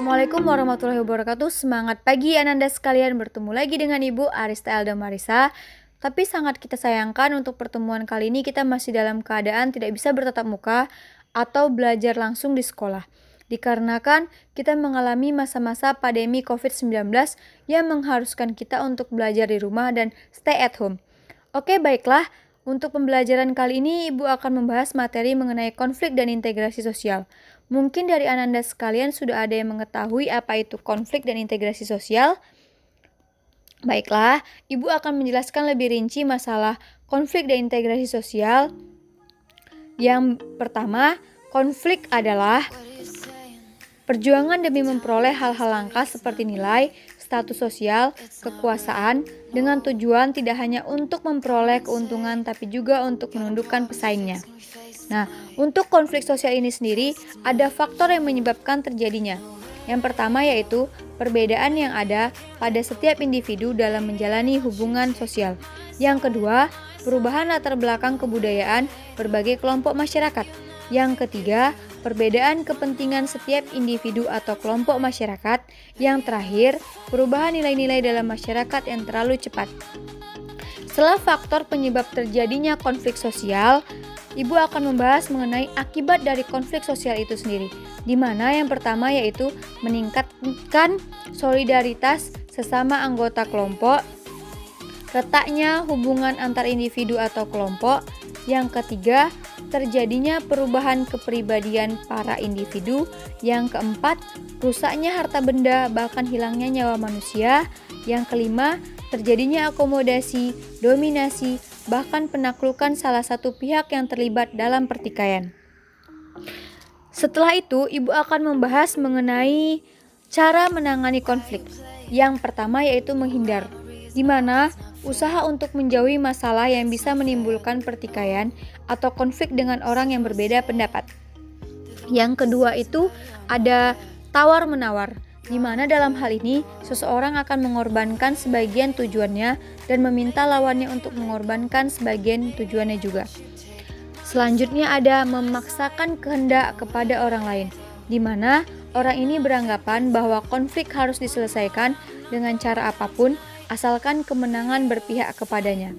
Assalamualaikum warahmatullahi wabarakatuh. Semangat pagi Ananda sekalian, bertemu lagi dengan Ibu Arista Elda Marisa. Tapi sangat kita sayangkan untuk pertemuan kali ini kita masih dalam keadaan tidak bisa bertatap muka atau belajar langsung di sekolah. Dikarenakan kita mengalami masa-masa pandemi COVID-19 yang mengharuskan kita untuk belajar di rumah dan stay at home. Oke, baiklah. Untuk pembelajaran kali ini, Ibu akan membahas materi mengenai konflik dan integrasi sosial. Mungkin dari Ananda sekalian sudah ada yang mengetahui apa itu konflik dan integrasi sosial. Baiklah, Ibu akan menjelaskan lebih rinci masalah konflik dan integrasi sosial. Yang pertama, konflik adalah perjuangan demi memperoleh hal-hal langka seperti nilai, status sosial, kekuasaan, dengan tujuan tidak hanya untuk memperoleh keuntungan tapi juga untuk menundukkan pesaingnya. Nah, untuk konflik sosial ini sendiri, ada faktor yang menyebabkan terjadinya. Yang pertama yaitu perbedaan yang ada pada setiap individu dalam menjalani hubungan sosial. Yang kedua, perubahan latar belakang kebudayaan berbagai kelompok masyarakat. Yang ketiga, perbedaan kepentingan setiap individu atau kelompok masyarakat. Yang terakhir, perubahan nilai-nilai dalam masyarakat yang terlalu cepat. Setelah faktor penyebab terjadinya konflik sosial, Ibu akan membahas mengenai akibat dari konflik sosial itu sendiri, di mana yang pertama yaitu meningkatkan solidaritas sesama anggota kelompok, retaknya hubungan antar individu atau kelompok. Yang ketiga, terjadinya perubahan kepribadian para individu. Yang keempat, rusaknya harta benda bahkan hilangnya nyawa manusia. Yang kelima, terjadinya akomodasi, dominasi, bahkan penaklukan salah satu pihak yang terlibat dalam pertikaian. Setelah itu, Ibu akan membahas mengenai cara menangani konflik. Yang pertama yaitu menghindar, di mana usaha untuk menjauhi masalah yang bisa menimbulkan pertikaian atau konflik dengan orang yang berbeda pendapat. Yang kedua itu ada tawar-menawar, di mana dalam hal ini seseorang akan mengorbankan sebagian tujuannya dan meminta lawannya untuk mengorbankan sebagian tujuannya juga. Selanjutnya ada memaksakan kehendak kepada orang lain, di mana orang ini beranggapan bahwa konflik harus diselesaikan dengan cara apapun asalkan kemenangan berpihak kepadanya.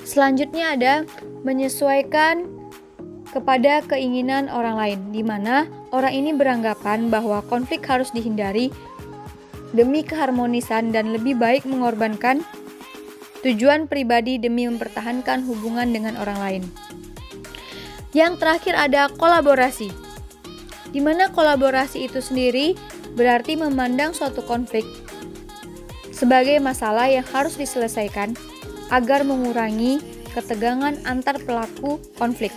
Selanjutnya ada menyesuaikan kepada keinginan orang lain, di mana orang ini beranggapan bahwa konflik harus dihindari demi keharmonisan dan lebih baik mengorbankan tujuan pribadi demi mempertahankan hubungan dengan orang lain. Yang terakhir ada kolaborasi, di mana kolaborasi itu sendiri berarti memandang suatu konflik sebagai masalah yang harus diselesaikan agar mengurangi ketegangan antar pelaku konflik.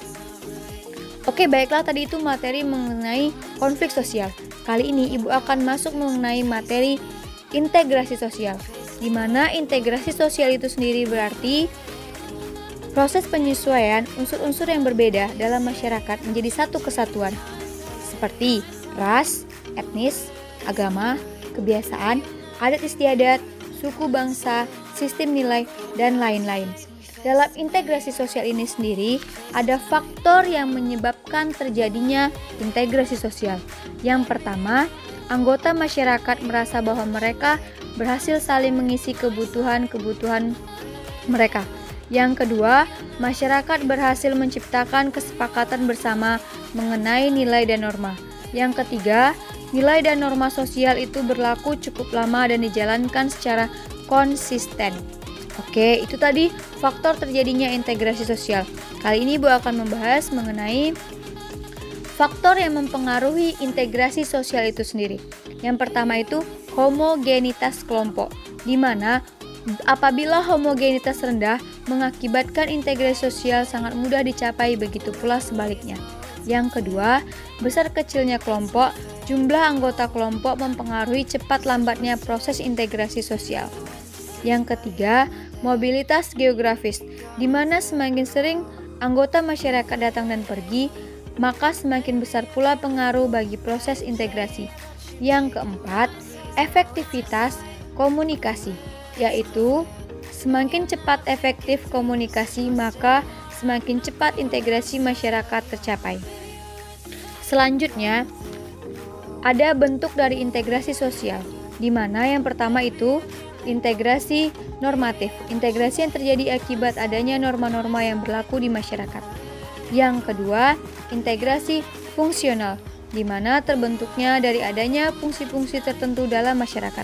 Oke, baiklah, tadi itu materi mengenai konflik sosial. Kali ini Ibu akan masuk mengenai materi integrasi sosial, di mana integrasi sosial itu sendiri berarti proses penyesuaian unsur-unsur yang berbeda dalam masyarakat menjadi satu kesatuan, seperti ras, etnis, agama, kebiasaan, adat istiadat, suku bangsa, sistem nilai, dan lain-lain. Dalam integrasi sosial ini sendiri, ada faktor yang menyebabkan terjadinya integrasi sosial. Yang pertama, anggota masyarakat merasa bahwa mereka berhasil saling mengisi kebutuhan-kebutuhan mereka. Yang kedua, masyarakat berhasil menciptakan kesepakatan bersama mengenai nilai dan norma. Yang ketiga, nilai dan norma sosial itu berlaku cukup lama dan dijalankan secara konsisten. Oke, itu tadi faktor terjadinya integrasi sosial. Kali ini Ibu akan membahas mengenai faktor yang mempengaruhi integrasi sosial itu sendiri. Yang pertama itu homogenitas kelompok, di mana apabila homogenitas rendah mengakibatkan integrasi sosial sangat mudah dicapai, begitu pula sebaliknya. Yang kedua, besar kecilnya kelompok, jumlah anggota kelompok mempengaruhi cepat lambatnya proses integrasi sosial. Yang ketiga, mobilitas geografis, di mana semakin sering anggota masyarakat datang dan pergi, maka semakin besar pula pengaruh bagi proses integrasi. Yang keempat, efektivitas komunikasi, yaitu semakin cepat efektif komunikasi, maka semakin cepat integrasi masyarakat tercapai. Selanjutnya, ada bentuk dari integrasi sosial, di mana yang pertama itu integrasi normatif, integrasi yang terjadi akibat adanya norma-norma yang berlaku di masyarakat. Yang kedua, integrasi fungsional, di mana terbentuknya dari adanya fungsi-fungsi tertentu dalam masyarakat.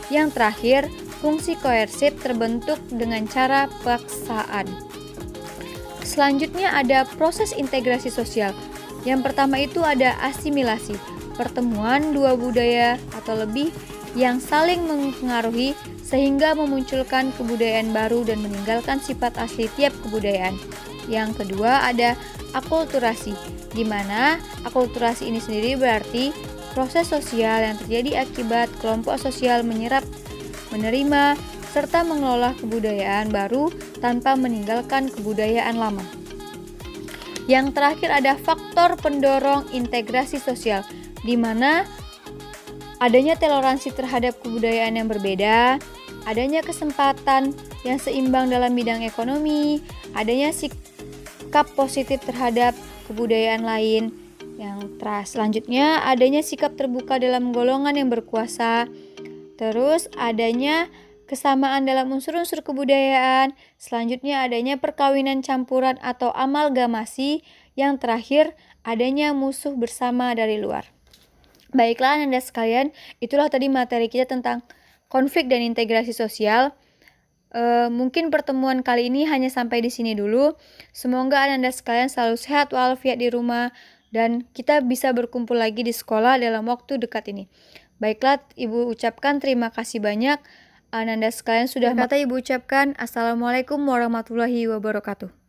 Yang terakhir, fungsi koersif terbentuk dengan cara paksaan. Selanjutnya ada proses integrasi sosial. Yang pertama itu ada asimilasi, pertemuan dua budaya atau lebih yang saling mempengaruhi sehingga memunculkan kebudayaan baru dan meninggalkan sifat asli tiap kebudayaan. Yang kedua ada akulturasi, di mana akulturasi ini sendiri berarti proses sosial yang terjadi akibat kelompok sosial menyerap, menerima, serta mengelola kebudayaan baru tanpa meninggalkan kebudayaan lama. Yang terakhir ada faktor pendorong integrasi sosial, di mana adanya toleransi terhadap kebudayaan yang berbeda, adanya kesempatan yang seimbang dalam bidang ekonomi, adanya sikap positif terhadap kebudayaan lain. Yang selanjutnya adanya sikap terbuka dalam golongan yang berkuasa. Terus adanya kesamaan dalam unsur-unsur kebudayaan. Selanjutnya adanya perkawinan campuran atau amalgamasi. Yang terakhir adanya musuh bersama dari luar. Baiklah Anda sekalian, itulah tadi materi kita tentang konflik dan integrasi sosial. Mungkin pertemuan kali ini hanya sampai di sini dulu. Semoga Anda sekalian selalu sehat walafiat di rumah dan kita bisa berkumpul lagi di sekolah dalam waktu dekat ini. Baiklah, Ibu ucapkan terima kasih banyak. Anda sekalian sudah Ibu ucapkan Assalamualaikum warahmatullahi wabarakatuh.